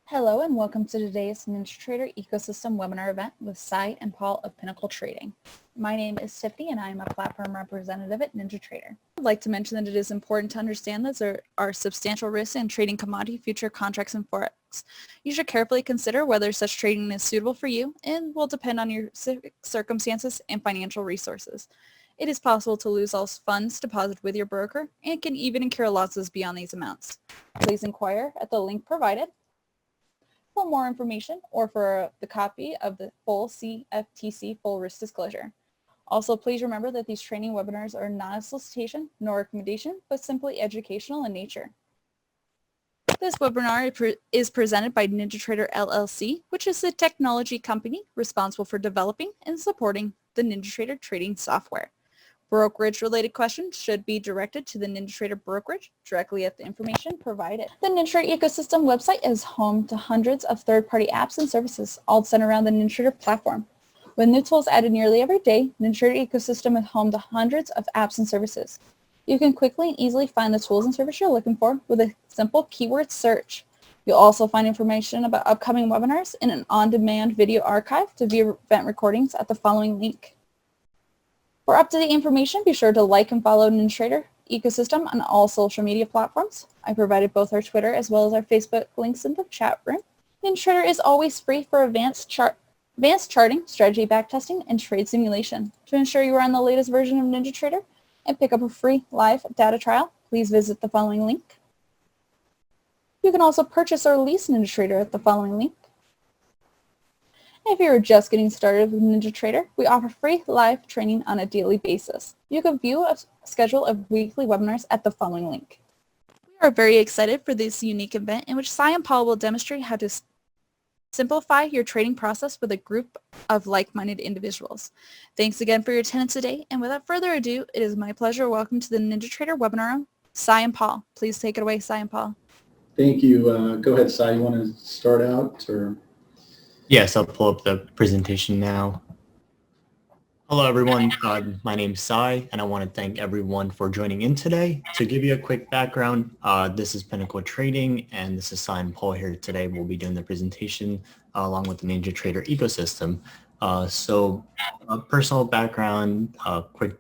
Hello and welcome to today's NinjaTrader Ecosystem webinar event with Sai and Paul of Pinnacle Trading. My name is Tiffany and I am a platform representative at NinjaTrader. I'd like to mention that it is important to understand that there are substantial risks in trading commodity future contracts and forex. You should carefully consider whether such trading is suitable for you and will depend on your circumstances and financial resources. It is possible to lose all funds deposited with your broker and can even incur losses beyond these amounts. Please inquire at the link provided for more information or for the copy of the full CFTC full risk disclosure. Also, please remember that these training webinars are not a solicitation nor recommendation, but simply educational in nature. This webinar is presented by NinjaTrader LLC, which is the technology company responsible for developing and supporting the NinjaTrader trading software. Brokerage-related questions should be directed to the NinjaTrader brokerage directly at the information provided. The NinjaTrader ecosystem website is home to hundreds of third-party apps and services, all centered around the NinjaTrader platform. With new tools added nearly every day, NinjaTrader ecosystem is home to hundreds of apps and services. You can quickly and easily find the tools and services you're looking for with a simple keyword search. You'll also find information about upcoming webinars in an on-demand video archive to view event recordings at the following link. For up-to-date information, be sure to like and follow NinjaTrader ecosystem on all social media platforms. I provided both our Twitter as well as our Facebook links in the chat room. NinjaTrader is always free for advanced charting, strategy backtesting, and trade simulation. To ensure you are on the latest version of NinjaTrader and pick up a free live data trial, please visit the following link. You can also purchase or lease NinjaTrader at the following link. If you're just getting started with NinjaTrader, we offer free live training on a daily basis. You can view a schedule of weekly webinars at the following link. We are very excited for this unique event in which Sai and Paul will demonstrate how to simplify your trading process with a group of like-minded individuals. Thanks again for your attendance today, and without further ado, it is my pleasure to welcome to the NinjaTrader webinar, Sai and Paul. Please take it away, Sai and Paul. Thank you. Go ahead, Sai. You want to start out, or? Yes, I'll pull up the presentation now. Hello, everyone. My name's Sai, and I want to thank everyone for joining in today. To give you a quick background, this is Pinnacle Trading, and this is Sai and Paul here today. We'll be doing the presentation along with the NinjaTrader ecosystem. So a personal background, quick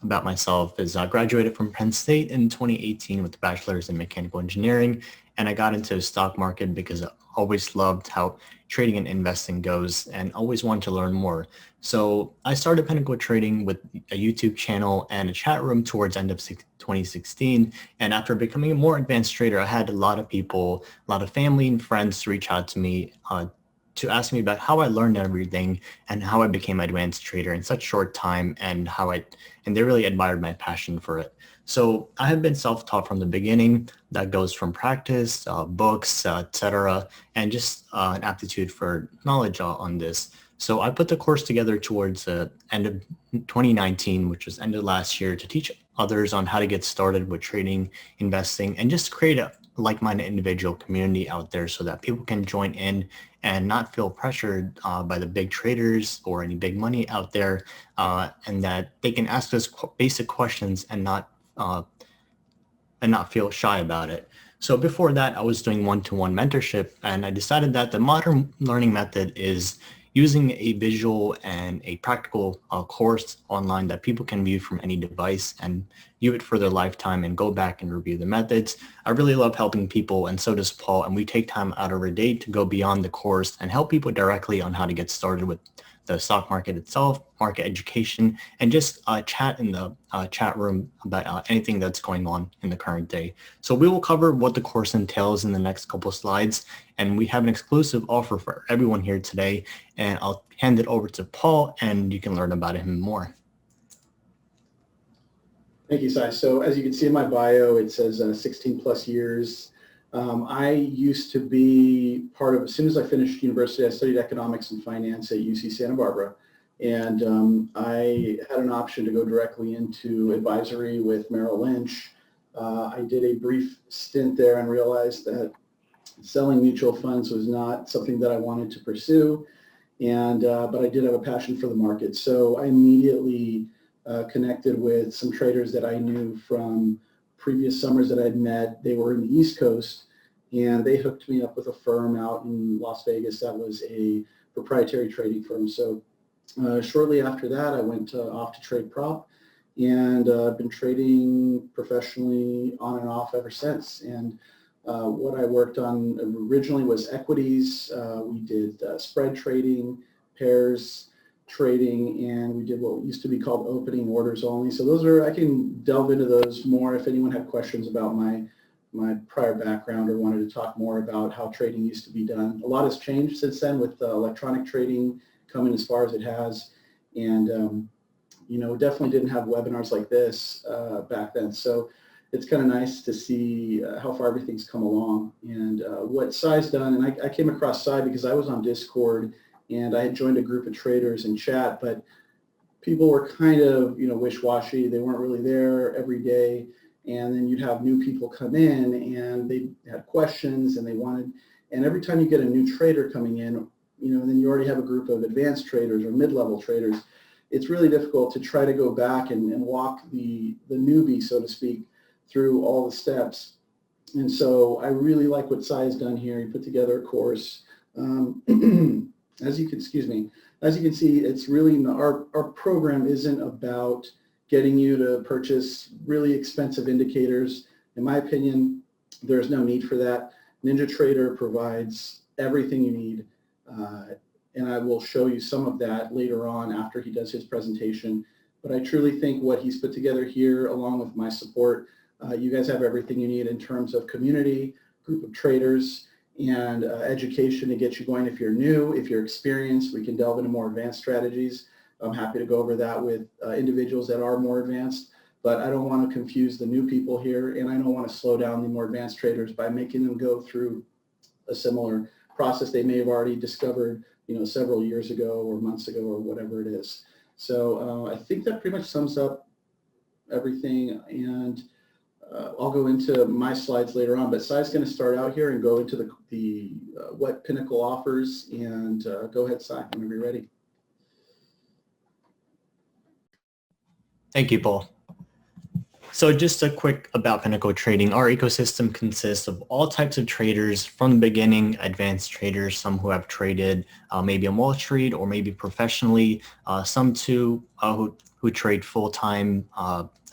about myself is I graduated from Penn State in 2018 with a bachelor's in mechanical engineering, and I got into the stock market because I always loved how trading and investing goes and always wanted to learn more. So I started Pinnacle Trading with a YouTube channel and a chat room towards end of 2016. And after becoming a more advanced trader, I had a lot of people, a lot of family and friends to reach out to me to ask me about how I learned everything and how I became an advanced trader in such short time, and they really admired my passion for it. So I have been self-taught from the beginning. That goes from practice, books, etc., and just an aptitude for knowledge on this. So I put the course together towards the end of 2019, which was end of last year, to teach others on how to get started with trading, investing, and just create a like-minded individual community out there so that people can join in and not feel pressured by the big traders or any big money out there, and that they can ask us basic questions and not feel shy about it. So before that, I was doing one-to-one mentorship, and I decided that the modern learning method is using a visual and a practical course online that people can view from any device and view it for their lifetime and go back and review the methods. I really love helping people, and so does Paul, and we take time out of our day to go beyond the course and help people directly on how to get started with the stock market itself, market education, and just chat in the chat room about anything that's going on in the current day. So we will cover what the course entails in the next couple of slides, and we have an exclusive offer for everyone here today, and I'll hand it over to Paul, and you can learn about him more. Thank you, Sai. So as you can see in my bio, it says 16 plus years. I used to be part of, as soon as I finished university, I studied economics and finance at UC Santa Barbara. And I had an option to go directly into advisory with Merrill Lynch. I did a brief stint there and realized that selling mutual funds was not something that I wanted to pursue. But I did have a passion for the market. So I immediately connected with some traders that I knew from previous summers that I'd met. They were in the East Coast, and they hooked me up with a firm out in Las Vegas that was a proprietary trading firm. So shortly after that, I went off to trade prop, and I've been trading professionally on and off ever since. And what I worked on originally was equities. We did spread trading, pairs trading, and we did what used to be called opening orders only. So those are, I can delve into those more if anyone had questions about my prior background or wanted to talk more about how trading used to be done. A lot has changed since then with electronic trading coming as far as it has. And, you know, definitely didn't have webinars like this back then. So it's kind of nice to see how far everything's come along and what Sai's done. And I came across Sai because I was on Discord and I had joined a group of traders in chat, but people were kind of, you know, wish-washy. They weren't really there every day. And then you'd have new people come in and they had questions and they wanted, and every time you get a new trader coming in, you know, and then you already have a group of advanced traders or mid-level traders, it's really difficult to try to go back and walk the newbie, so to speak, through all the steps. And so I really like what Sai has done here. He put together a course. As you can see, it's really, our program isn't about getting you to purchase really expensive indicators. In my opinion, there's no need for that. NinjaTrader provides everything you need. And I will show you some of that later on after he does his presentation. But I truly think what he's put together here, along with my support, you guys have everything you need in terms of community, group of traders, and education to get you going. If you're new, if you're experienced, we can delve into more advanced strategies. I'm happy to go over that with individuals that are more advanced, but I don't want to confuse the new people here, and I don't want to slow down the more advanced traders by making them go through a similar process they may have already discovered, you know, several years ago or months ago or whatever it is. So I think that pretty much sums up everything, and I'll go into my slides later on, but Sai's going to start out here and go into the what Pinnacle offers, and go ahead, Sai, whenever you're ready. Thank you, Paul. So just a quick about Pinnacle Trading. Our ecosystem consists of all types of traders from the beginning, advanced traders, some who have traded maybe on Wall Street or maybe professionally, some too who trade full-time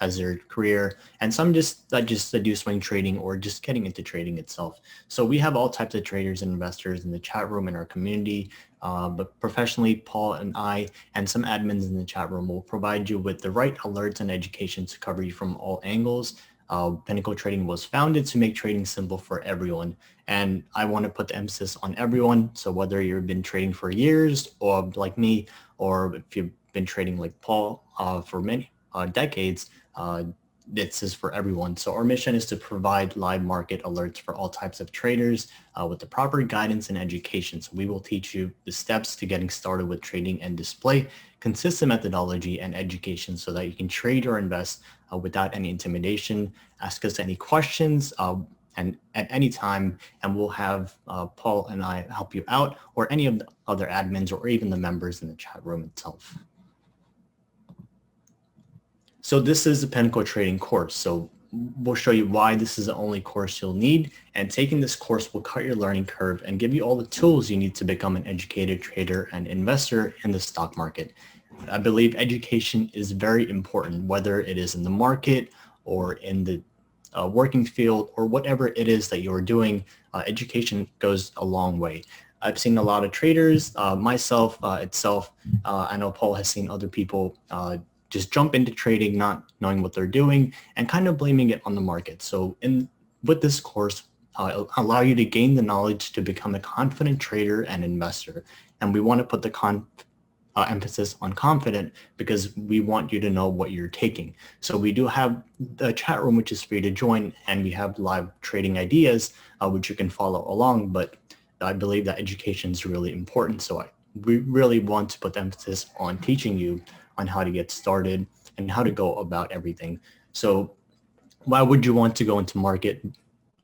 as their career, and some that just do swing trading or just getting into trading itself. So we have all types of traders and investors in the chat room in our community. But professionally, Paul and I and some admins in the chat room will provide you with the right alerts and education to cover you from all angles. Pinnacle Trading was founded to make trading simple for everyone. And I want to put the emphasis on everyone. So whether you've been trading for years or like me, or if you've been trading like Paul for many decades, this is for everyone. So our mission is to provide live market alerts for all types of traders with the proper guidance and education. So we will teach you the steps to getting started with trading and display consistent methodology and education so that you can trade or invest without any intimidation. Ask us any questions and at any time, and we'll have Paul and I help you out, or any of the other admins or even the members in the chat room itself. So this is the Pinnacle Trading course. So we'll show you why this is the only course you'll need, and taking this course will cut your learning curve and give you all the tools you need to become an educated trader and investor in the stock market. I believe education is very important, whether it is in the market or in the working field or whatever it is that you're doing. Education goes a long way. I've seen a lot of traders, myself itself, I know Paul has seen other people just jump into trading, not knowing what they're doing and kind of blaming it on the market. So with this course, it'll allow you to gain the knowledge to become a confident trader and investor. And we want to put the emphasis on confident because we want you to know what you're taking. So we do have the chat room, which is free to join, and we have live trading ideas, which you can follow along. But I believe that education is really important. So we really want to put the emphasis on teaching you on how to get started and how to go about everything. So why would you want to go into market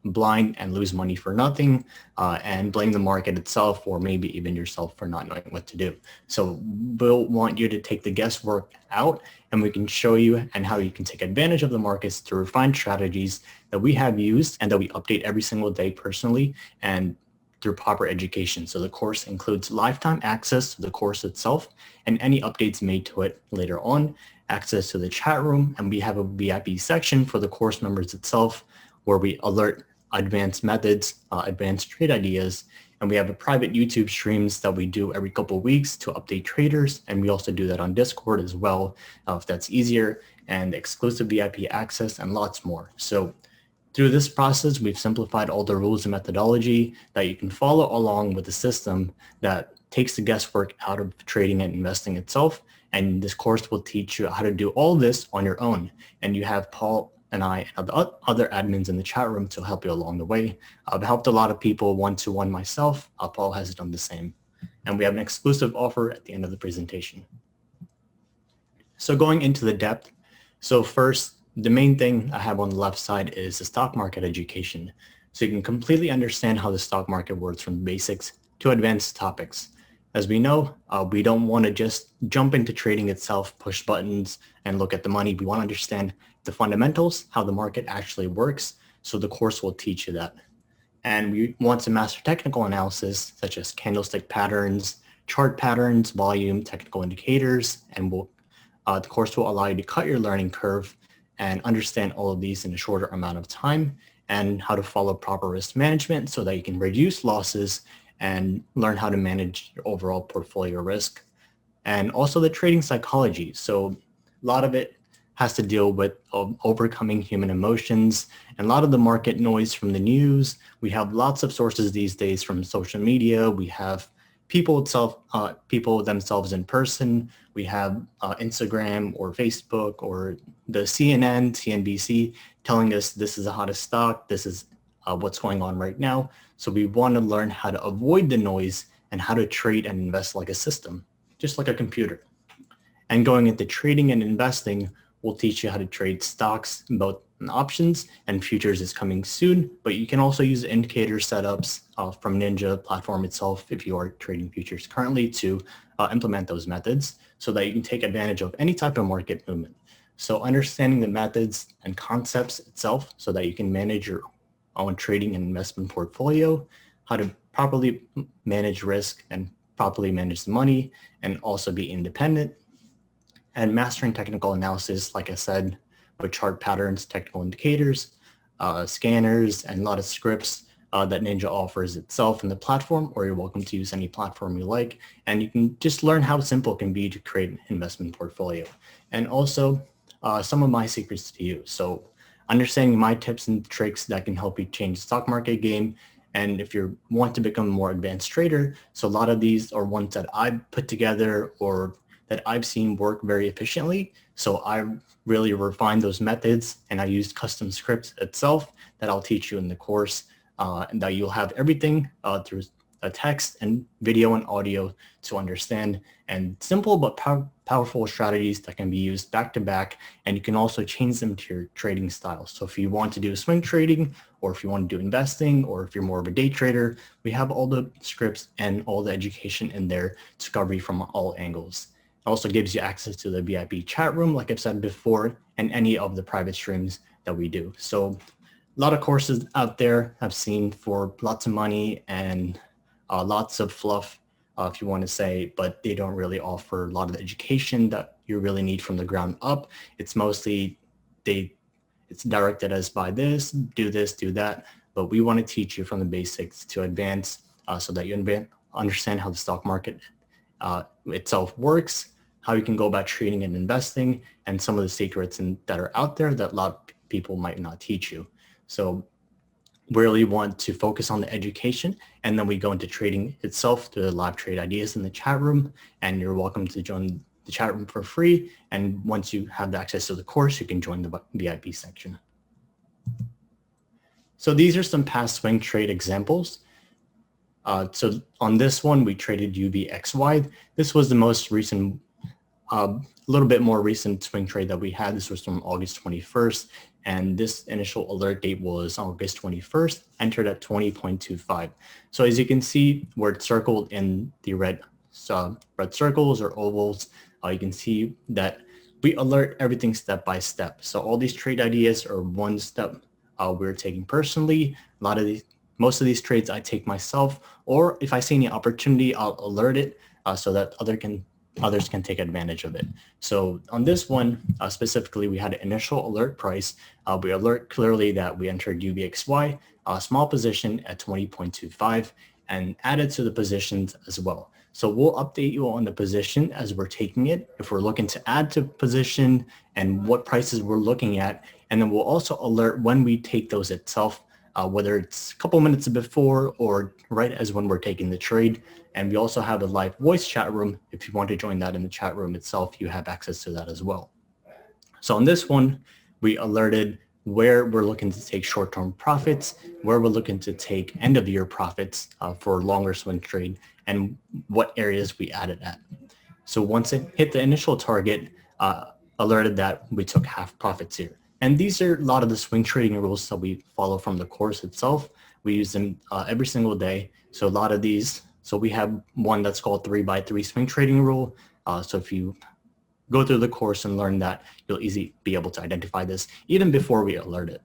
blind and lose money for nothing and blame the market itself or maybe even yourself for not knowing what to do. So we'll want you to take the guesswork out, and we can show you and how you can take advantage of the markets to refine strategies that we have used and that we update every single day personally and through proper education. So the course includes lifetime access to the course itself and any updates made to it later on, access to the chat room, and we have a VIP section for the course members itself where we alert advanced methods, advanced trade ideas, and we have a private YouTube streams that we do every couple of weeks to update traders, and we also do that on Discord as well, if that's easier, and exclusive VIP access and lots more. So through this process, we've simplified all the rules and methodology that you can follow along with the system that takes the guesswork out of trading and investing itself. And this course will teach you how to do all this on your own. And you have Paul and I and the other admins in the chat room to help you along the way. I've helped a lot of people one-to-one myself. Paul has done the same. And we have an exclusive offer at the end of the presentation. So going into the depth. So first, the main thing I have on the left side is the stock market education. So you can completely understand how the stock market works from basics to advanced topics. As we know, we don't want to just jump into trading itself, push buttons, and look at the money. We want to understand the fundamentals, how the market actually works. So the course will teach you that. And we want to master technical analysis, such as candlestick patterns, chart patterns, volume, technical indicators, and the course will allow you to cut your learning curve and understand all of these in a shorter amount of time, and how to follow proper risk management so that you can reduce losses and learn how to manage your overall portfolio risk. And also the trading psychology. So a lot of it has to deal with overcoming human emotions and a lot of the market noise from the news. We have lots of sources these days from social media. We have people themselves in person. We have Instagram or Facebook or the CNN, CNBC telling us this is the hottest stock, this is what's going on right now. So we want to learn how to avoid the noise and how to trade and invest like a system, just like a computer. And going into trading and investing, we'll teach you how to trade stocks, both options, and futures is coming soon, but you can also use indicator setups from Ninja platform itself if you are trading futures currently to implement those methods so that you can take advantage of any type of market movement. So understanding the methods and concepts itself so that you can manage your own trading and investment portfolio, how to properly manage risk and properly manage the money, and also be independent. And mastering technical analysis, like I said, with chart patterns, technical indicators, scanners, and a lot of scripts that Ninja offers itself in the platform, or you're welcome to use any platform you like. And you can just learn how simple it can be to create an investment portfolio. And also some of my secrets to you. So understanding my tips and tricks that can help you change the stock market game. And if you want to become a more advanced trader, so a lot of these are ones that I've put together or that I've seen work very efficiently. So I really refined those methods, and I used custom scripts itself that I'll teach you in the course, and that you'll have everything through a text and video and audio to understand, and simple but powerful strategies that can be used back to back, and you can also change them to your trading style. So if you want to do swing trading, or if you want to do investing, or if you're more of a day trader, we have all the scripts and all the education in there to cover you from all angles. It also gives you access to the VIP chat room, like I've said before, and any of the private streams that we do. So a lot of courses out there I've seen for lots of money and lots of fluff, if you want to say, but they don't really offer a lot of the education that you really need from the ground up. It's mostly it's directed as buy this, do that, but we want to teach you from the basics to advance so that you understand how the stock market itself works, how you can go about trading and investing, and some of the secrets that are out there that a lot of people might not teach you. So we really want to focus on the education, and then we go into trading itself through the live trade ideas in the chat room, and you're welcome to join the chat room for free. And once you have the access to the course, you can join the VIP section. So these are some past swing trade examples. So on this one, we traded UVXY. This was the most recent, a little bit more recent swing trade that we had. This was from August 21st. and this initial alert date was August 21st, entered at 20.25. So as you can see, where it's circled in the red circles or ovals, you can see that we alert everything step by step. So all these trade ideas are one step we're taking personally. Most of these trades I take myself, or if I see any opportunity, I'll alert it so that others can take advantage of it. So on this one specifically, we had an initial alert price. We alert clearly that we entered UBXY, a small position at 20.25, and added to the positions as well. So we'll update you on the position as we're taking it, if we're looking to add to position and what prices we're looking at. And then we'll also alert when we take those itself, whether it's a couple minutes before or right as when we're taking the trade. And we also have a live voice chat room. If you want to join that in the chat room itself, you have access to that as well. So on this one, we alerted where we're looking to take short-term profits, where we're looking to take end-of-year profits for longer swing trade, and what areas we added at. So once it hit the initial target, alerted that we took half profits here. And these are a lot of the swing trading rules that we follow from the course itself. We use them every single day. So a lot of these, so we have one that's called 3x3 swing trading rule. So if you go through the course and learn that, you'll easily be able to identify this even before we alert it.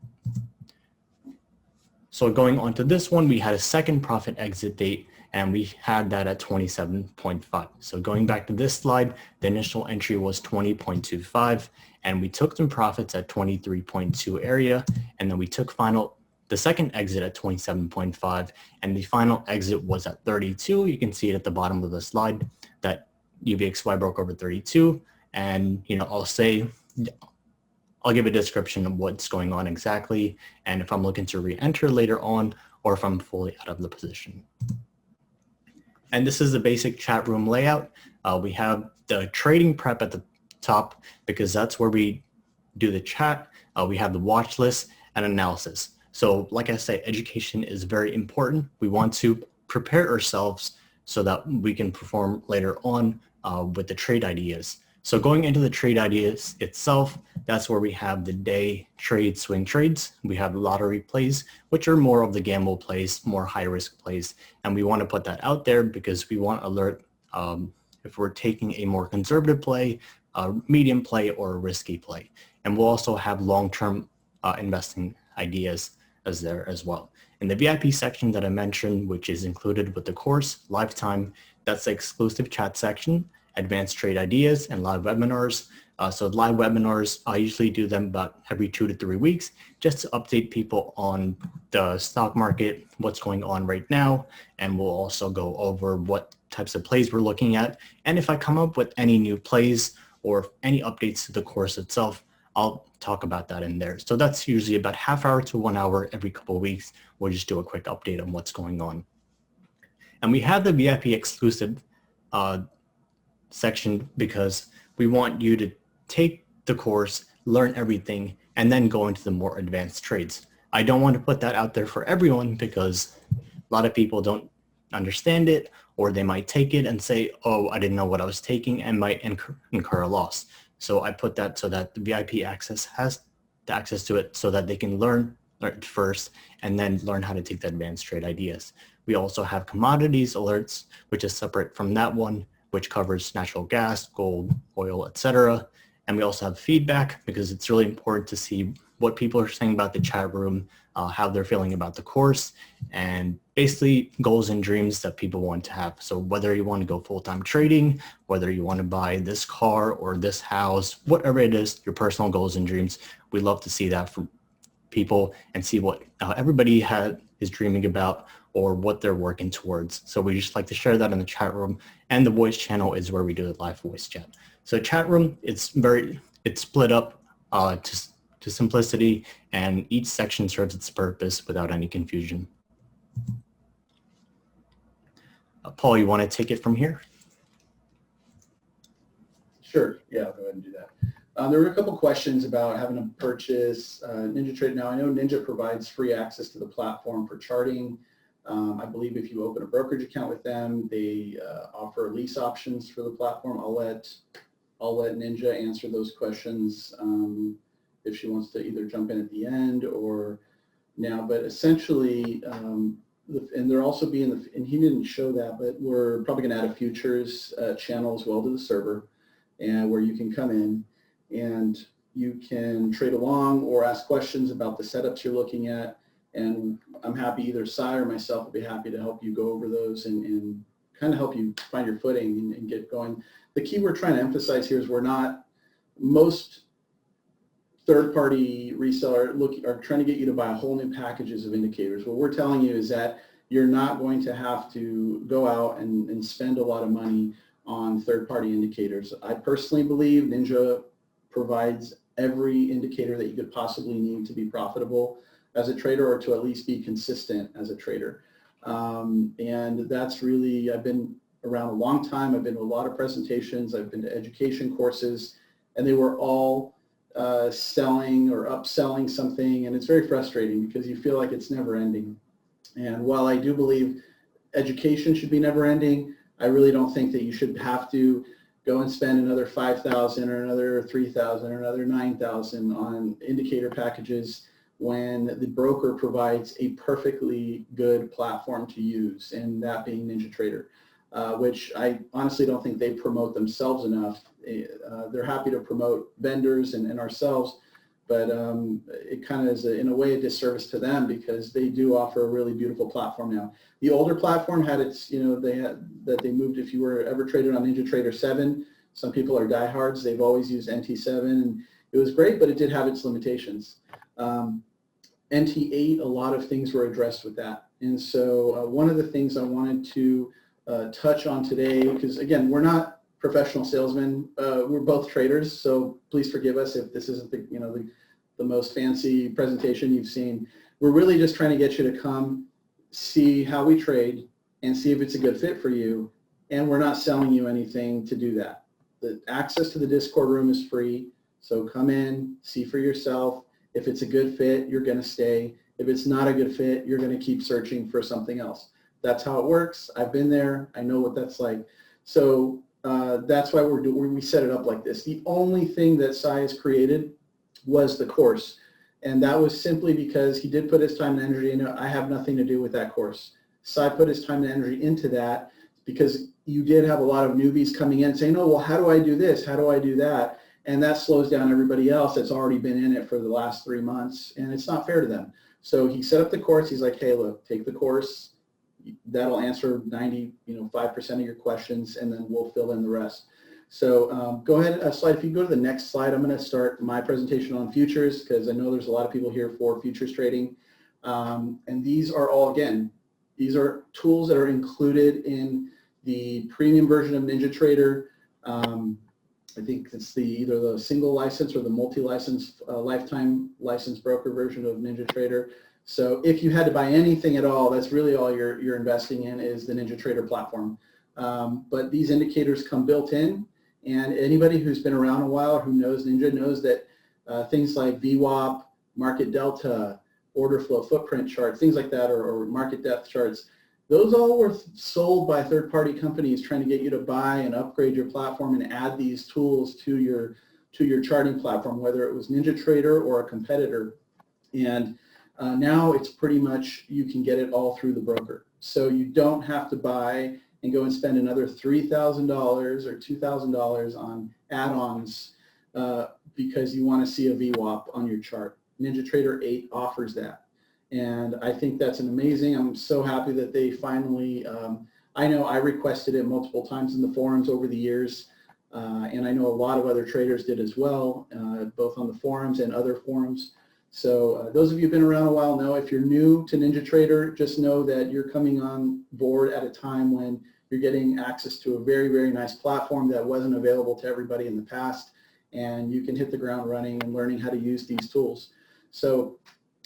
So going on to this one, we had a second profit exit date, and we had that at 27.5. So going back to this slide, the initial entry was 20.25, and we took some profits at 23.2 area, and then we took the second exit at 27.5, and the final exit was at 32. You can see it at the bottom of the slide that UVXY broke over 32. And, I'll give a description of what's going on exactly, and if I'm looking to re-enter later on, or if I'm fully out of the position. And this is the basic chat room layout. We have the trading prep at the top because that's where we do the chat. We have the watch list and analysis. So like I say, education is very important. We want to prepare ourselves so that we can perform later on with the trade ideas. So going into the trade ideas itself, that's where we have the day trade swing trades. We have lottery plays, which are more of the gamble plays, more high risk plays. And we want to put that out there because we want to alert if we're taking a more conservative play, a medium play, or a risky play. And we'll also have long-term investing ideas there as well. In the VIP section that I mentioned, which is included with the course, lifetime, that's the exclusive chat section, advanced trade ideas, and live webinars. So live webinars, I usually do them about every 2 to 3 weeks just to update people on the stock market, what's going on right now, and we'll also go over what types of plays we're looking at. And if I come up with any new plays or any updates to the course itself, I'll talk about that in there. So that's usually about half hour to 1 hour every couple of weeks. We'll just do a quick update on what's going on. And we have the VIP exclusive section because we want you to take the course, learn everything, and then go into the more advanced trades. I don't want to put that out there for everyone because a lot of people don't understand it, or they might take it and say, oh, I didn't know what I was taking, and might incur a loss. So I put that so that the VIP access has the access to it so that they can learn it first and then learn how to take the advanced trade ideas. We also have commodities alerts, which is separate from that one, which covers natural gas, gold, oil, etc. And we also have feedback because it's really important to see what people are saying about the chat room, how they're feeling about the course, and basically goals and dreams that people want to have. So whether you want to go full-time trading, whether you want to buy this car or this house, whatever it is, your personal goals and dreams, we love to see that from people and see what everybody is dreaming about or what they're working towards. So we just like to share that in the chat room, and the voice channel is where we do the live voice chat. So chat room, it's split up to simplicity, and each section serves its purpose without any confusion. Paul, you want to take it from here? Sure. Yeah, I'll go ahead and do that. There were a couple questions about having to purchase NinjaTrader. Now, I know Ninja provides free access to the platform for charting. I believe if you open a brokerage account with them, they offer lease options for the platform. I'll let Ninja answer those questions if she wants to either jump in at the end or now. But essentially, and there'll also be and he didn't show that, but we're probably going to add a futures channel as well to the server, and where you can come in and you can trade along or ask questions about the setups you're looking at. And I'm happy, either Sai or myself will be happy to help you go over those and kind of help you find your footing and get going. The key we're trying to emphasize here is most third-party reseller are trying to get you to buy whole new packages of indicators. What we're telling you is that you're not going to have to go out and spend a lot of money on third-party indicators. I personally believe Ninja provides every indicator that you could possibly need to be profitable as a trader, or to at least be consistent as a trader. And that's really, I've been around a long time. I've been to a lot of presentations. I've been to education courses, and they were all selling or upselling something, and it's very frustrating because you feel like it's never ending. And while I do believe education should be never ending, I really don't think that you should have to go and spend another $5,000 or another $3,000 or another $9,000 on indicator packages when the broker provides a perfectly good platform to use, and that being NinjaTrader, which I honestly don't think they promote themselves enough. They're happy to promote vendors and ourselves, but it kind of is, in a way, a disservice to them because they do offer a really beautiful platform now. The older platform had its, they moved, if you were ever traded on NinjaTrader 7, some people are diehards. They've always used NT7, and it was great, but it did have its limitations. NT8, a lot of things were addressed with that. And so one of the things I wanted to touch on today, because again, we're not professional salesmen, we're both traders, so please forgive us if this isn't the most fancy presentation you've seen. We're really just trying to get you to come see how we trade and see if it's a good fit for you, and we're not selling you anything to do that. The access to the Discord room is free, so come in, see for yourself. If it's a good fit, you're going to stay. If it's not a good fit, you're going to keep searching for something else. That's how it works. I've been there. I know what that's like. So that's why we set it up like this. The only thing that Sai has created was the course, and that was simply because he did put his time and energy into it. I have nothing to do with that course. Sai put his time and energy into that because you did have a lot of newbies coming in saying, oh, well, how do I do this? How do I do that? And that slows down everybody else that's already been in it for the last 3 months, and it's not fair to them. So he set up the course. He's like, hey, look, take the course. That'll answer 5% of your questions, and then we'll fill in the rest. So go ahead, slide. If you go to the next slide, I'm going to start my presentation on futures because I know there's a lot of people here for futures trading. And these are all, again, these are tools that are included in the premium version of NinjaTrader. I think it's either the single license or the multi-license lifetime license broker version of NinjaTrader. So if you had to buy anything at all, that's really all you're investing in is the NinjaTrader platform. But these indicators come built in, and anybody who's been around a while or who knows Ninja knows that things like VWOP, market delta, order flow footprint charts, things like that, or market depth charts, those all were sold by third-party companies trying to get you to buy and upgrade your platform and add these tools to your charting platform, whether it was NinjaTrader or a competitor. And now it's pretty much, you can get it all through the broker. So you don't have to buy and go and spend another $3,000 or $2,000 on add-ons because you want to see a VWAP on your chart. NinjaTrader 8 offers that. And I think that's an amazing, I'm so happy that they finally, I know I requested it multiple times in the forums over the years, and I know a lot of other traders did as well, both on the forums and other forums. So those of you who've been around a while know if you're new to NinjaTrader, just know that you're coming on board at a time when you're getting access to a very, very nice platform that wasn't available to everybody in the past, and you can hit the ground running and learning how to use these tools. So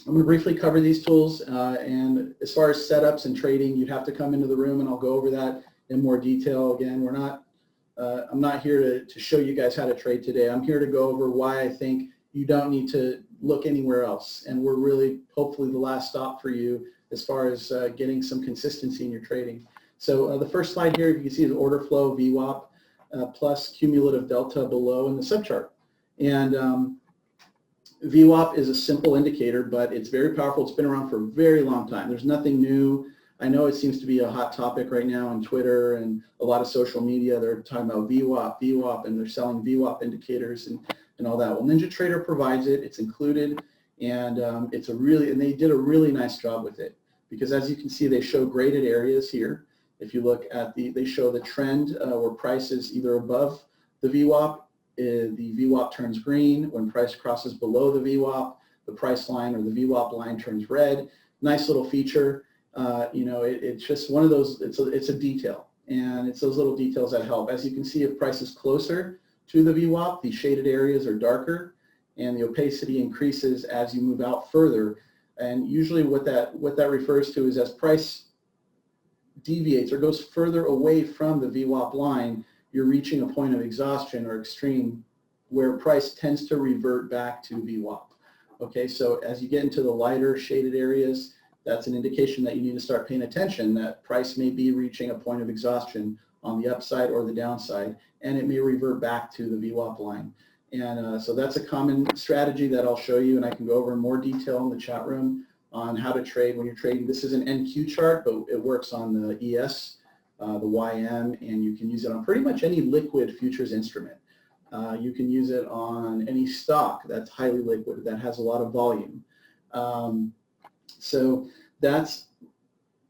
I'm going to briefly cover these tools, and as far as setups and trading, you'd have to come into the room and I'll go over that in more detail. Again, I'm not here to show you guys how to trade today. I'm here to go over why I think you don't need to look anywhere else, and we're really hopefully the last stop for you as far as getting some consistency in your trading. So the first slide here, you can see is order flow, VWAP, plus cumulative delta below in the subchart. And VWOP is a simple indicator, but it's very powerful. It's been around for a very long time. There's nothing new. I know it seems to be a hot topic right now on Twitter and a lot of social media. They're talking about VWOP, and they're selling VWOP indicators and all that. Well, NinjaTrader provides it. It's included, and they did a really nice job with it, because as you can see, they show graded areas here. If you look at they show the trend where price is either above the VWOP, the VWOP turns green. When price crosses below the VWOP, the price line or the VWOP line turns red. Nice little feature. It's just one of those, it's a detail, and it's those little details that help. As you can see, if price is closer to the VWOP, the shaded areas are darker, and the opacity increases as you move out further. And usually what that refers to is as price deviates or goes further away from the VWOP line, you're reaching a point of exhaustion or extreme where price tends to revert back to VWOP. Okay, so as you get into the lighter shaded areas, that's an indication that you need to start paying attention that price may be reaching a point of exhaustion on the upside or the downside, and it may revert back to the VWOP line. And so that's a common strategy that I'll show you, and I can go over in more detail in the chat room on how to trade when you're trading. This is an NQ chart, but it works on the ES, the YM, and you can use it on pretty much any liquid futures instrument. You can use it on any stock that's highly liquid, that has a lot of volume. So that's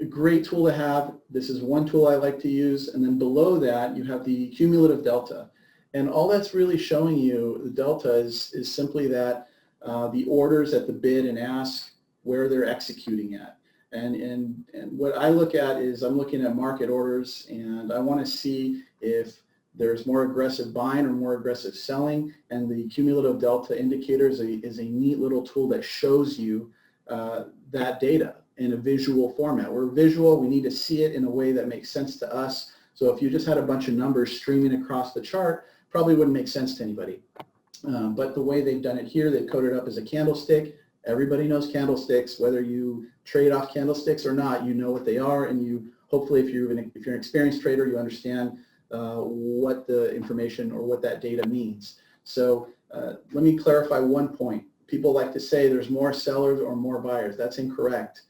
a great tool to have. This is one tool I like to use. And then below that, you have the cumulative delta. And all that's really showing you, the delta, is simply that the orders at the bid and ask, where they're executing at. And what I look at is I'm looking at market orders, and I want to see if there's more aggressive buying or more aggressive selling. And the cumulative delta indicator is a neat little tool that shows you that data in a visual format. We're visual, we need to see it in a way that makes sense to us. So if you just had a bunch of numbers streaming across the chart, probably wouldn't make sense to anybody. But the way they've done it here, they've coded it up as a candlestick. Everybody knows candlesticks. Whether you trade off candlesticks or not, you know what they are, and you hopefully, if you're an experienced trader, you understand what the information or what that data means. So let me clarify one point. People like to say there's more sellers or more buyers. That's incorrect.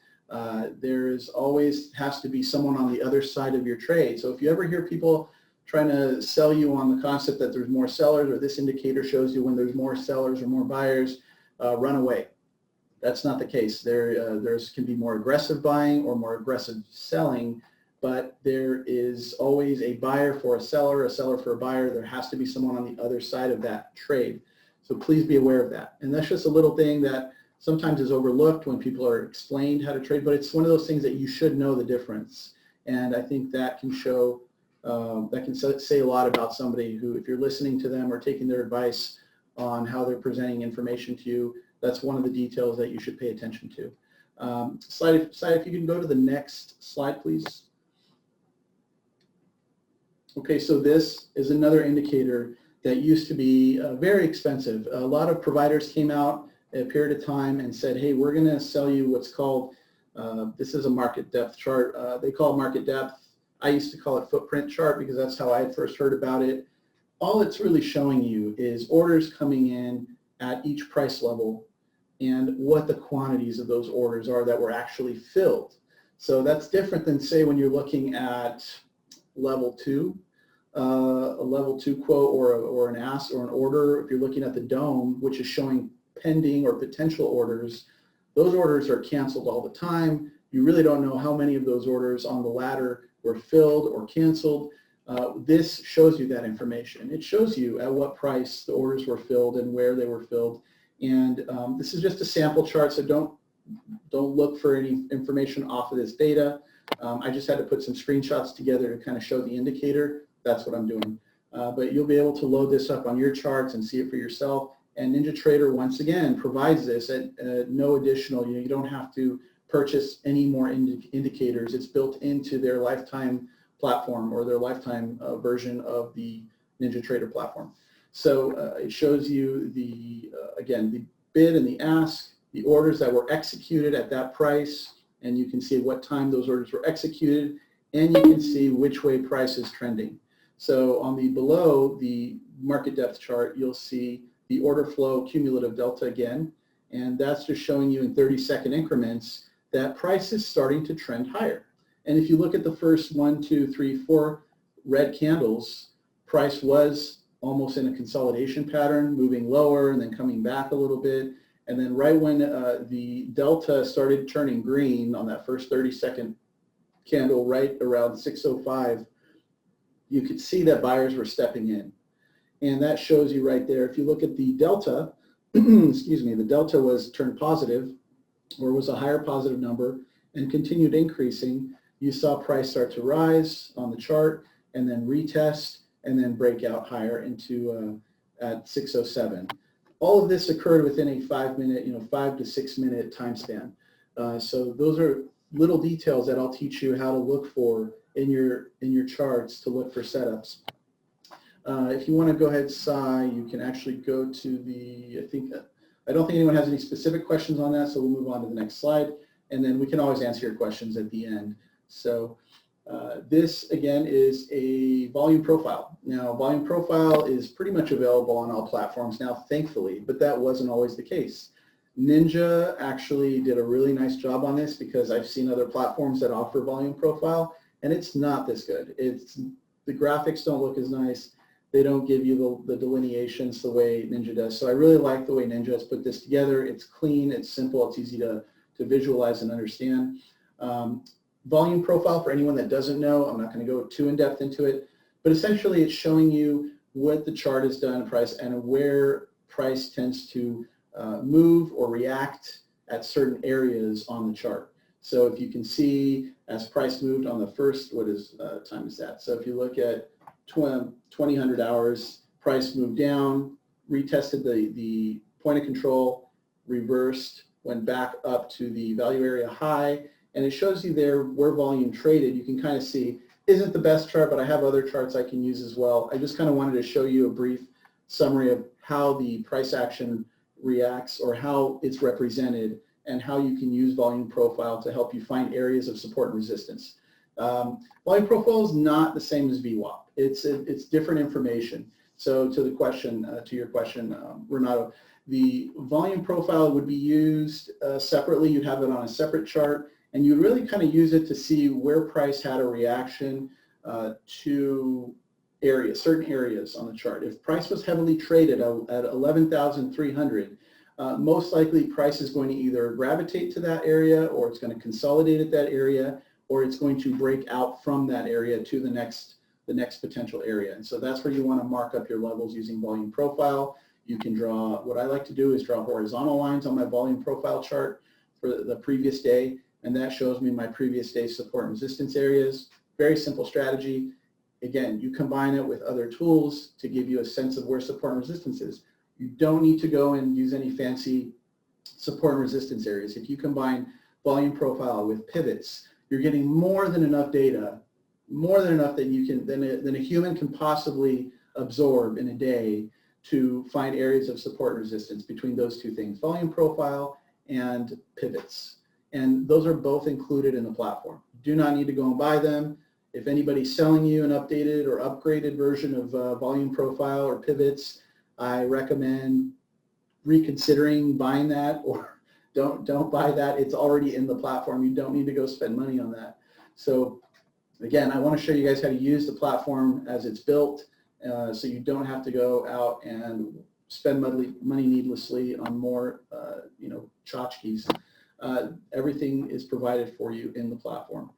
There's always has to be someone on the other side of your trade. So if you ever hear people trying to sell you on the concept that there's more sellers, or this indicator shows you when there's more sellers or more buyers, run away. That's not the case. There can be more aggressive buying or more aggressive selling, but there is always a buyer for a seller for a buyer. There has to be someone on the other side of that trade. So please be aware of that. And that's just a little thing that sometimes is overlooked when people are explained how to trade, but it's one of those things that you should know the difference. And I think that can show, that can say a lot about somebody who, if you're listening to them or taking their advice on how they're presenting information to you, that's one of the details that you should pay attention to. Slide, if you can go to the next slide, please. Okay, so this is another indicator that used to be very expensive. A lot of providers came out at a period of time and said, hey, we're going to sell you what's called, this is a market depth chart. They call it market depth. I used to call it footprint chart because that's how I had first heard about it. All it's really showing you is orders coming in at each price level and what the quantities of those orders are that were actually filled. So that's different than, say, when you're looking at level 2, a level 2 quote or an ask or an order. If you're looking at the DOM, which is showing pending or potential orders, those orders are canceled all the time. You really don't know how many of those orders on the ladder were filled or canceled. This shows you that information. It shows you at what price the orders were filled and where they were filled. And this is just a sample chart, so don't look for any information off of this data. I just had to put some screenshots together to kind of show the indicator. That's what I'm doing. But you'll be able to load this up on your charts and see it for yourself. And NinjaTrader, once again, provides this at no additional, you don't have to purchase any more indicators. It's built into their lifetime platform or their lifetime version of the NinjaTrader platform. So it shows you the, again, the bid and the ask, the orders that were executed at that price, and you can see what time those orders were executed, and you can see which way price is trending. So on the below the market depth chart, you'll see the order flow cumulative delta again, and that's just showing you in 30-second increments that price is starting to trend higher. And if you look at the first 1, 2, 3, 4 red candles, price was almost in a consolidation pattern, moving lower and then coming back a little bit. And then right when the delta started turning green on that first 30-second candle, right around 6:05, you could see that buyers were stepping in. And that shows you right there, if you look at the delta, excuse me, the delta was turned positive, or was a higher positive number, and continued increasing. You saw price start to rise on the chart, and then retest, and then break out higher into at 6:07. All of this occurred within a 5-minute, 5 to 6 minute time span. So those are little details that I'll teach you how to look for in your charts to look for setups. If you want to go ahead, Sai, you can actually go to the, I don't think anyone has any specific questions on that, so we'll move on to the next slide, and then we can always answer your questions at the end. So this, again, is a volume profile. Now, volume profile is pretty much available on all platforms now, thankfully, but that wasn't always the case. Ninja actually did a really nice job on this, because I've seen other platforms that offer volume profile, and it's not this good. The graphics don't look as nice. They don't give you the delineations the way Ninja does. So I really like the way Ninja has put this together. It's clean, it's simple, it's easy to visualize and understand. Volume profile, for anyone that doesn't know, I'm not going to go too in depth into it, but essentially it's showing you what the chart has done in price and where price tends to move or react at certain areas on the chart. So if you can see, as price moved on the first, what time is that? So if you look at 2000 hours, price moved down, retested the point of control, reversed, went back up to the value area high, and it shows you there where volume traded. You can kind of see, isn't the best chart, but I have other charts I can use as well. I just kind of wanted to show you a brief summary of how the price action reacts, or how it's represented, and how you can use volume profile to help you find areas of support and resistance. Volume profile is not the same as VWOP. It's different information. So to your question, Renato, the volume profile would be used separately. You'd have it on a separate chart, and you really kind of use it to see where price had a reaction to certain areas on the chart. If price was heavily traded at 11,300, most likely price is going to either gravitate to that area, or it's going to consolidate at that area, or it's going to break out from that area to the next potential area. And so that's where you want to mark up your levels using volume profile. You can draw, what I like to do is draw horizontal lines on my volume profile chart for the previous day, and that shows me my previous day's support and resistance areas. Very simple strategy. Again, you combine it with other tools to give you a sense of where support and resistance is. You don't need to go and use any fancy support and resistance areas. If you combine volume profile with pivots, you're getting more than enough data, more than enough that you can than a human can possibly absorb in a day to find areas of support and resistance between those two things, volume profile and pivots. And those are both included in the platform. You do not need to go and buy them. If anybody's selling you an updated or upgraded version of volume profile or pivots, I recommend reconsidering buying that, or don't buy that. It's already in the platform. You don't need to go spend money on that. So again, I want to show you guys how to use the platform as it's built, so you don't have to go out and spend money needlessly on more tchotchkes. Everything is provided for you in the platform.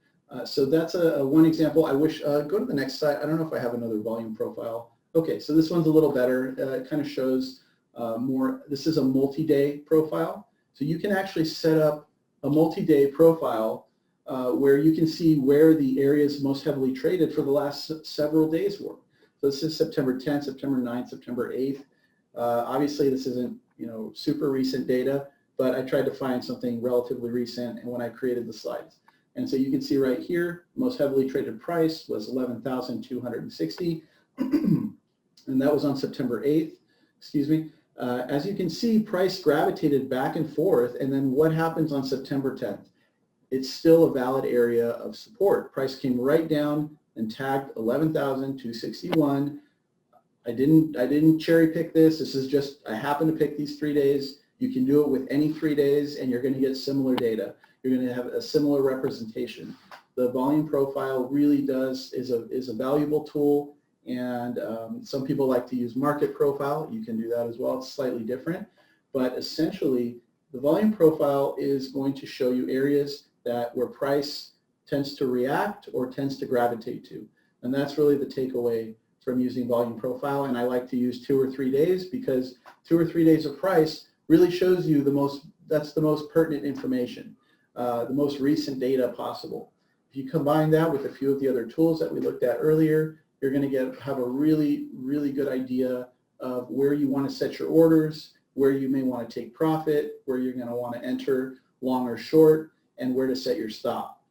So that's one example. I wish, go to the next slide. I don't know if I have another volume profile. Okay, so this one's a little better. It kind of shows more. This is a multi-day profile. So you can actually set up a multi-day profile where you can see where the areas most heavily traded for the last several days were. So this is September 10th, September 9th, September 8th. Obviously, this isn't super recent data, but I tried to find something relatively recent, and when I created the slides. And so you can see right here, most heavily traded price was 11,260, and that was on September 8th, excuse me. As you can see, price gravitated back and forth, and then what happens on September 10th? It's still a valid area of support. Price came right down and tagged 11,261. I didn't cherry pick this. This is just, I happen to pick these 3 days. You can do it with any 3 days and you're going to get similar data. You're going to have a similar representation. The volume profile really is a valuable tool, and some people like to use market profile. You can do that as well. It's slightly different, but essentially the volume profile is going to show you areas where price tends to react or tends to gravitate to. And that's really the takeaway from using volume profile. And I like to use 2 or 3 days because 2 or 3 days of price really shows you that's the most pertinent information, the most recent data possible. If you combine that with a few of the other tools that we looked at earlier, you're going to have a really, really good idea of where you want to set your orders, where you may want to take profit, where you're going to want to enter long or short, and where to set your stop.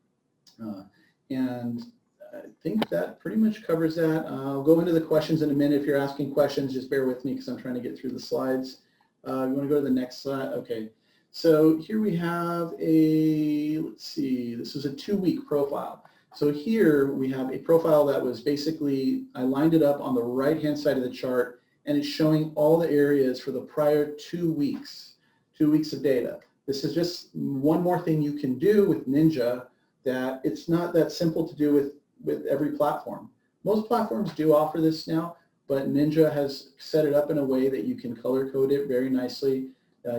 And I think that pretty much covers that. I'll go into the questions in a minute. If you're asking questions, just bear with me because I'm trying to get through the slides. You want to go to the next slide? Okay. So here we have let's see, this is a 2-week profile. So here we have a profile that was basically, I lined it up on the right-hand side of the chart, and it's showing all the areas for the prior 2 weeks, 2 weeks of data. This is just one more thing you can do with Ninja that it's not that simple to do with every platform. Most platforms do offer this now, but Ninja has set it up in a way that you can color code it very nicely.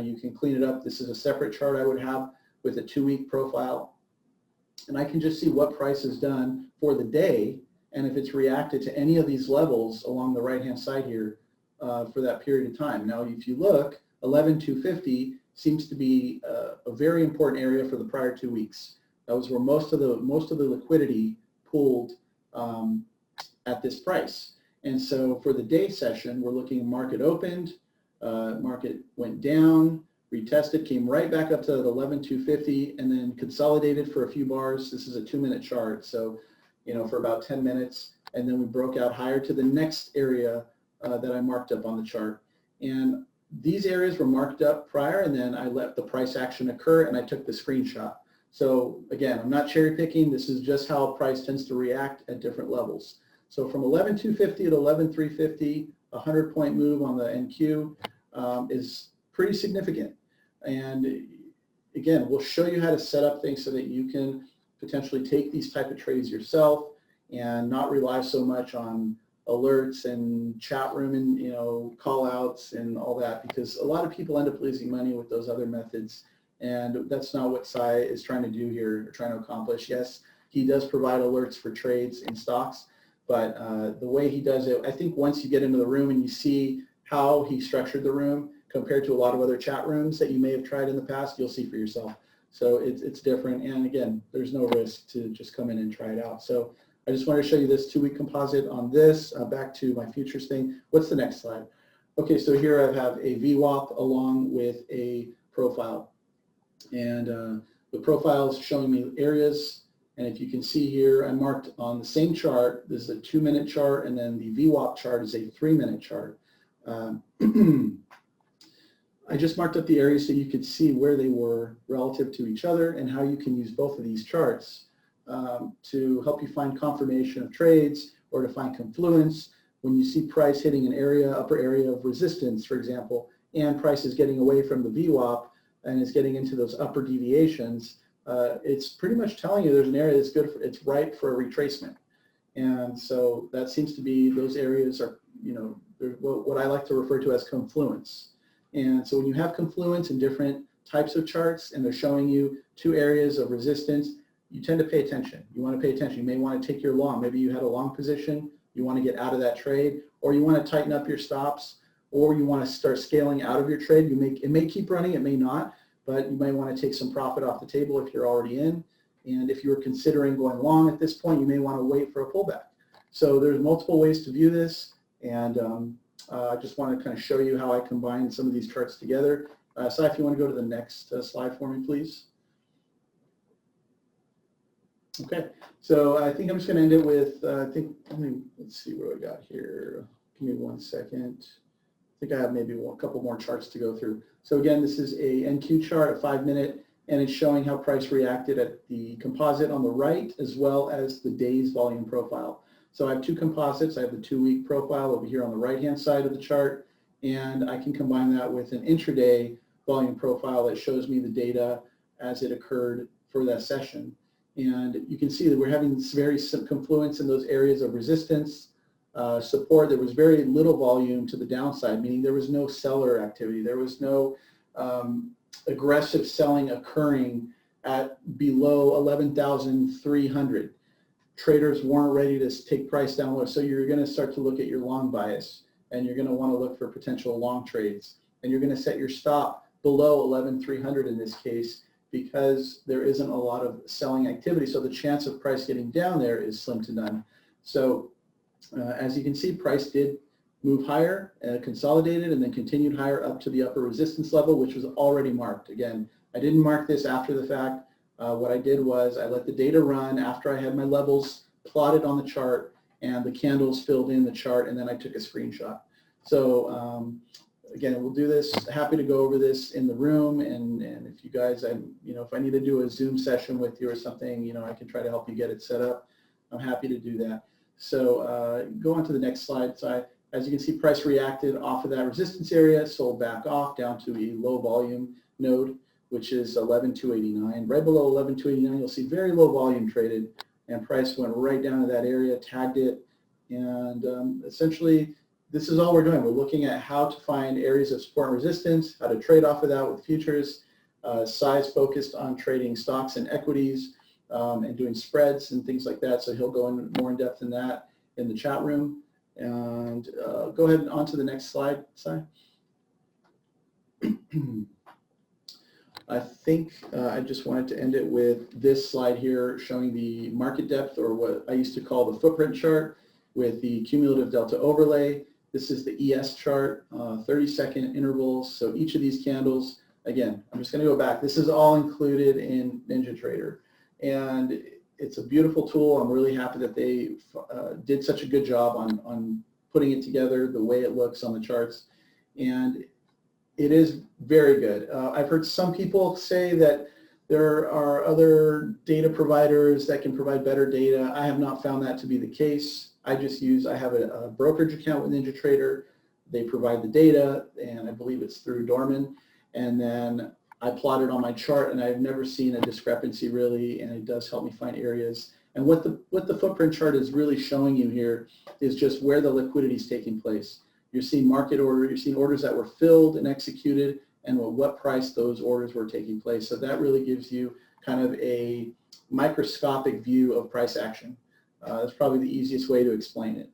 You can clean it up. This is a separate chart I would have with a 2-week profile. And I can just see what price is done for the day and if it's reacted to any of these levels along the right-hand side here for that period of time. Now, if you look, 11,250 seems to be a very important area for the prior 2 weeks. That was where most of the liquidity pooled at this price. And so for the day session, we're looking market opened, market went down, retested, came right back up to the 11,250, and then consolidated for a few bars. This is a 2-minute chart, so for about 10 minutes, and then we broke out higher to the next area that I marked up on the chart. And these areas were marked up prior, and then I let the price action occur, and I took the screenshot. So again, I'm not cherry picking. This is just how price tends to react at different levels. So from 11,250 to 11,350, a 100-point move on the NQ is pretty significant. And again, we'll show you how to set up things so that you can potentially take these type of trades yourself and not rely so much on alerts and chat room and call outs and all that, because a lot of people end up losing money with those other methods, and that's not what Sai is trying to do here or trying to accomplish. Yes, he does provide alerts for trades in stocks, but the way he does it, I think once you get into the room and you see how he structured the room compared to a lot of other chat rooms that you may have tried in the past, you'll see for yourself. So it's different, and again, there's no risk to just come in and try it out. So I just wanted to show you this 2-week composite on this. Back to my futures thing. What's the next slide? Okay, so here I have a VWOP along with a profile, and the profile is showing me areas. And if you can see here, I marked on the same chart. This is a 2-minute chart, and then the VWOP chart is a 3-minute chart. I just marked up the areas so you could see where they were relative to each other and how you can use both of these charts to help you find confirmation of trades or to find confluence. When you see price hitting an area, upper area of resistance, for example, and price is getting away from the VWAP and is getting into those upper deviations, it's pretty much telling you there's an area that's good for, it's ripe for a retracement. And so that seems to be, those areas are, what I like to refer to as confluence. And so when you have confluence in different types of charts and they're showing you 2 areas of resistance, you tend to pay attention. You want to pay attention. You may want to take your long. Maybe you had a long position. You want to get out of that trade, or you want to tighten up your stops, or you want to start scaling out of your trade. It may keep running, it may not, but you might want to take some profit off the table if you're already in. And if you're considering going long at this point, you may want to wait for a pullback. So there's multiple ways to view this, and I just want to kind of show you how I combine some of these charts together. So if you want to go to the next slide for me, please. Okay, so I think I'm just going to end it with, let's see what I got here. Give me 1 second. I think I have maybe a couple more charts to go through. So again, this is a NQ chart, a 5-minute, and it's showing how price reacted at the composite on the right as well as the day's volume profile. So I have two composites. I have the 2-week profile over here on the right-hand side of the chart, and I can combine that with an intraday volume profile that shows me the data as it occurred for that session. And you can see that we're having this very confluence in those areas of resistance, support. There was very little volume to the downside, meaning there was no seller activity. There was no aggressive selling occurring at below 11,300. Traders weren't ready to take price down low. So you're going to start to look at your long bias, and you're going to want to look for potential long trades. And you're going to set your stop below 11,300 in this case, because there isn't a lot of selling activity. So the chance of price getting down there is slim to none. So as you can see, price did move higher, consolidated, and then continued higher up to the upper resistance level, which was already marked. Again, I didn't mark this after the fact. What I did was I let the data run after I had my levels plotted on the chart and the candles filled in the chart, and then I took a screenshot. So again, we'll do this. Happy to go over this in the room, and if you guys, if I need to do a Zoom session with you or something, I can try to help you get it set up. I'm happy to do that. So go on to the next slide. So as you can see, price reacted off of that resistance area, sold back off down to a low volume node, which is 11,289. Right below 11,289, you'll see very low volume traded, and price went right down to that area, tagged it, and essentially this is all we're doing. We're looking at how to find areas of support and resistance, how to trade off of that with futures, size focused on trading stocks and equities, and doing spreads and things like that. So he'll go in more in depth in that in the chat room. And go ahead and on to the next slide, Si. I think I just wanted to end it with this slide here showing the market depth, or what I used to call the footprint chart, with the cumulative delta overlay. This is the ES chart, 30-second intervals. So each of these candles, again, I'm just going to go back. This is all included in NinjaTrader. And it's a beautiful tool. I'm really happy that they did such a good job on putting it together the way it looks on the charts. And it is very good. I've heard some people say that there are other data providers that can provide better data. I have not found that to be the case. I have a brokerage account with NinjaTrader. They provide the data, and I believe it's through Dorman. And then I plot it on my chart, and I've never seen a discrepancy really, and it does help me find areas. And what the footprint chart is really showing you here is just where the liquidity is taking place. You're seeing market order, you're seeing orders that were filled and executed, and what price those orders were taking place. So that really gives you kind of a microscopic view of price action. That's probably the easiest way to explain it.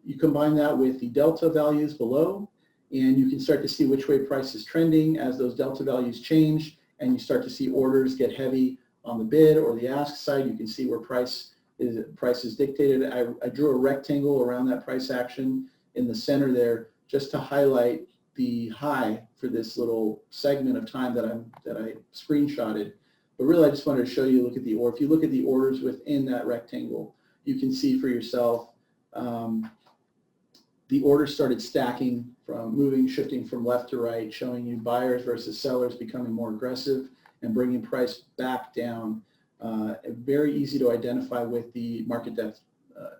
You combine that with the delta values below, and you can start to see which way price is trending as those delta values change, and you start to see orders get heavy on the bid or the ask side. You can see where price is dictated. I drew a rectangle around that price action in the center there just to highlight the high for this little segment of time that I screenshotted. But really, I just wanted to show you, if you look at the orders within that rectangle, you can see for yourself the orders started stacking shifting from left to right, showing you buyers versus sellers becoming more aggressive and bringing price back down. Very easy to identify with the market depth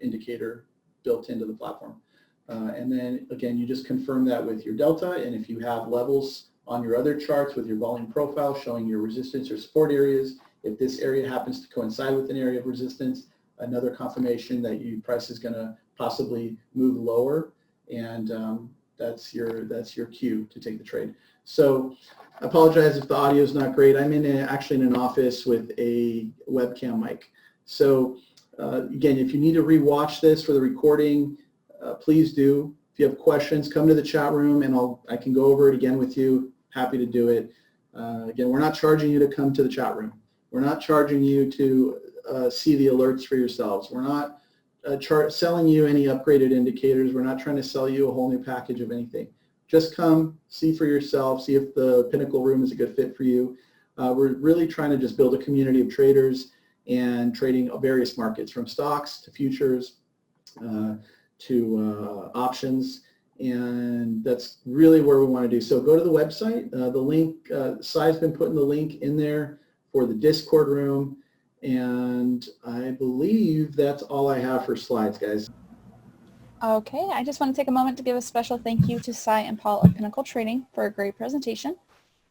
indicator built into the platform. And then again, you just confirm that with your delta, and if you have levels on your other charts with your volume profile showing your resistance or support areas, if this area happens to coincide with an area of resistance, another confirmation that price is going to possibly move lower, and that's your cue to take the trade. So I apologize if the audio is not great. I'm actually in an office with a webcam mic. So again, if you need to rewatch this for the recording, please do. If you have questions, come to the chat room, and I can go over it again with you. Happy to do it. Again, we're not charging you to come to the chat room. We're not charging you to see the alerts for yourselves. We're not selling you any upgraded indicators. We're not trying to sell you a whole new package of anything. Just come, see for yourself, see if the Pinnacle room is a good fit for you. We're really trying to just build a community of traders and trading various markets, from stocks to futures to options, and that's really where we want to do. So go to the website. The link, Sai's been putting the link in there for the Discord room, And I believe that's all I have for slides, guys. Okay, I just want to take a moment to give a special thank you to Cy and Paul of Pinnacle Trading for a great presentation.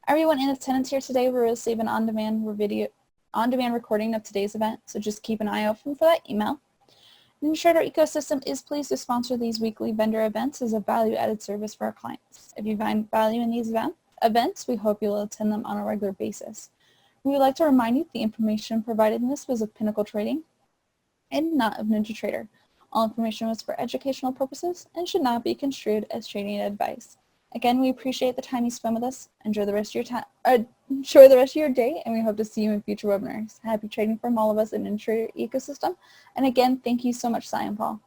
Everyone in attendance here today will receive an on-demand recording of today's event, so just keep an eye open for that email. NinjaTrader ecosystem is pleased to sponsor these weekly vendor events as a value-added service for our clients. If you find value in these events, we hope you'll attend them on a regular basis. We would like to remind you the information provided in this was of Pinnacle Trading and not of NinjaTrader. All information was for educational purposes and should not be construed as trading advice. Again, we appreciate the time you spend with us. Enjoy the rest of your time. Enjoy the rest of your day, and we hope to see you in future webinars. Happy trading from all of us in NinjaTrader ecosystem. And again, thank you so much, Cy and Paul.